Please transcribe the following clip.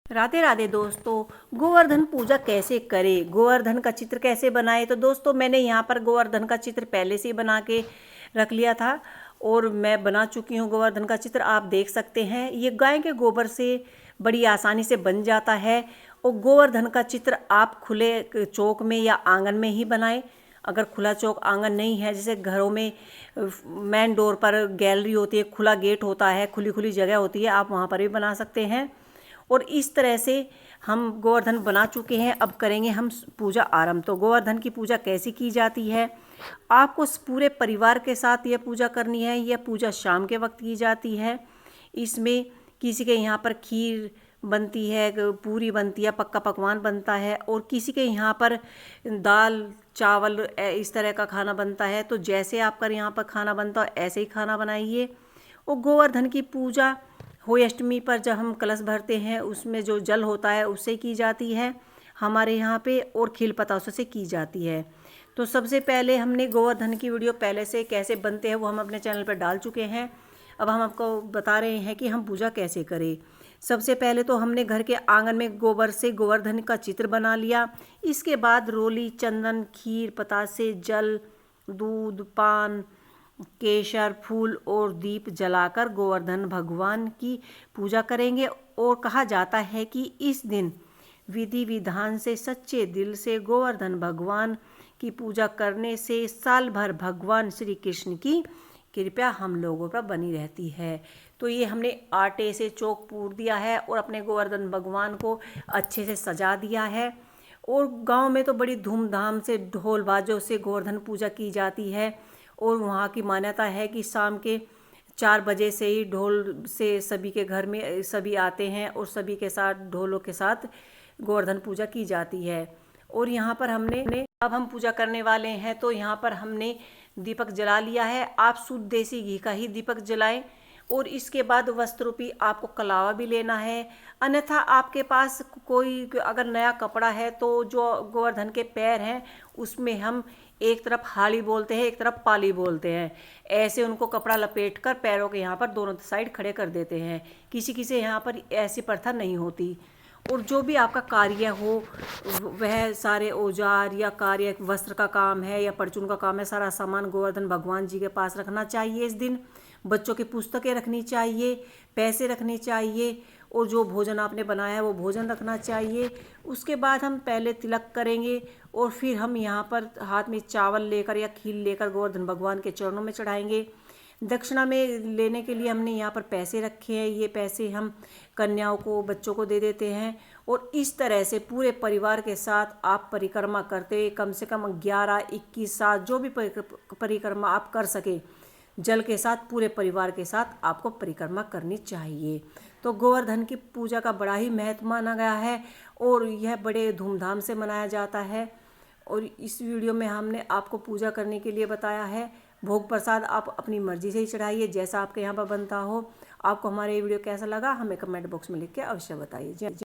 राधे राधे दोस्तों। गोवर्धन पूजा कैसे करें, गोवर्धन का चित्र कैसे बनाए। तो दोस्तों मैंने यहाँ पर गोवर्धन का चित्र पहले से ही बना के रख लिया था और मैं बना चुकी हूँ गोवर्धन का चित्र। आप देख सकते हैं ये गाय के गोबर से बड़ी आसानी से बन जाता है। और गोवर्धन का चित्र आप खुले चौक में या आंगन में ही बनाएं। अगर खुला चौक आंगन नहीं है, जैसे घरों में मेन डोर पर गैलरी होती है, खुला गेट होता है, खुली खुली जगह होती है, आप वहाँ पर भी बना सकते हैं। और इस तरह से हम गोवर्धन बना चुके हैं। अब करेंगे हम पूजा आरंभ। तो गोवर्धन की पूजा कैसे की जाती है, आपको पूरे परिवार के साथ यह पूजा करनी है। यह पूजा शाम के वक्त की जाती है। इसमें किसी के यहाँ पर खीर बनती है, पूरी बनती है, पक्का पकवान बनता है, और किसी के यहाँ पर दाल चावल इस तरह का खाना बनता है। तो जैसे आपका यहाँ पर खाना बनता है ऐसे ही खाना बनाइए। और गोवर्धन की पूजा होली अष्टमी पर जब हम कलश भरते हैं उसमें जो जल होता है उससे की जाती है हमारे यहाँ पे, और खील पतासों से की जाती है। तो सबसे पहले हमने गोवर्धन की वीडियो पहले से कैसे बनते हैं वो हम अपने चैनल पर डाल चुके हैं। अब हम आपको बता रहे हैं कि हम पूजा कैसे करें। सबसे पहले तो हमने घर के आंगन में गोबर से गोवर्धन का चित्र बना लिया। इसके बाद रोली, चंदन, खीर, पतासे, जल, दूध, पान, केसर, फूल और दीप जलाकर गोवर्धन भगवान की पूजा करेंगे। और कहा जाता है कि इस दिन विधि विधान से सच्चे दिल से गोवर्धन भगवान की पूजा करने से साल भर भगवान श्री कृष्ण की कृपा हम लोगों पर बनी रहती है। तो ये हमने आटे से चौक पूर दिया है और अपने गोवर्धन भगवान को अच्छे से सजा दिया है। और गांव में तो बड़ी धूमधाम से ढोल बाजों से गोवर्धन पूजा की जाती है। और वहाँ की मान्यता है कि शाम के 4 बजे से ही ढोल से सभी के घर में सभी आते हैं और सभी के साथ ढोलों के साथ गोवर्धन पूजा की जाती है। और यहाँ पर हमने अब हम पूजा करने वाले हैं तो यहाँ पर हमने दीपक जला लिया है। आप शुद्ध देसी घी का ही दीपक जलाएं। और इसके बाद वस्त्र रूपी आपको कलावा भी लेना है। अन्यथा आपके पास कोई अगर नया कपड़ा है तो जो गोवर्धन के पैर हैं उसमें हम एक तरफ हाली बोलते हैं, एक तरफ पाली बोलते हैं, ऐसे उनको कपड़ा लपेट कर पैरों के यहाँ पर दोनों साइड खड़े कर देते हैं। किसी किसी यहाँ पर ऐसी प्रथा नहीं होती। और जो भी आपका कार्य हो वह सारे औजार या कार्य वस्त्र का काम है या परचून का काम है, सारा सामान गोवर्धन भगवान जी के पास रखना चाहिए। इस दिन बच्चों की पुस्तकें रखनी चाहिए, पैसे रखने चाहिए, और जो भोजन आपने बनाया है वो भोजन रखना चाहिए। उसके बाद हम पहले तिलक करेंगे और फिर हम यहाँ पर हाथ में चावल लेकर या खीर लेकर गोवर्धन भगवान के चरणों में चढ़ाएंगे। दक्षिणा में लेने के लिए हमने यहाँ पर पैसे रखे हैं। ये पैसे हम कन्याओं को, बच्चों को दे देते हैं। और इस तरह से पूरे परिवार के साथ आप परिक्रमा करते, कम से कम 11-21 साल जो भी परिक्रमा आप कर सके, जल के साथ पूरे परिवार के साथ आपको परिक्रमा करनी चाहिए। तो गोवर्धन की पूजा का बड़ा ही महत्व माना गया है और यह बड़े धूमधाम से मनाया जाता है। और इस वीडियो में हमने आपको पूजा करने के लिए बताया है। भोग प्रसाद आप अपनी मर्जी से ही चढ़ाइए, जैसा आपके यहाँ पर बनता हो। आपको हमारा ये वीडियो कैसा लगा हमें कमेंट बॉक्स में लिख के अवश्य बताइए।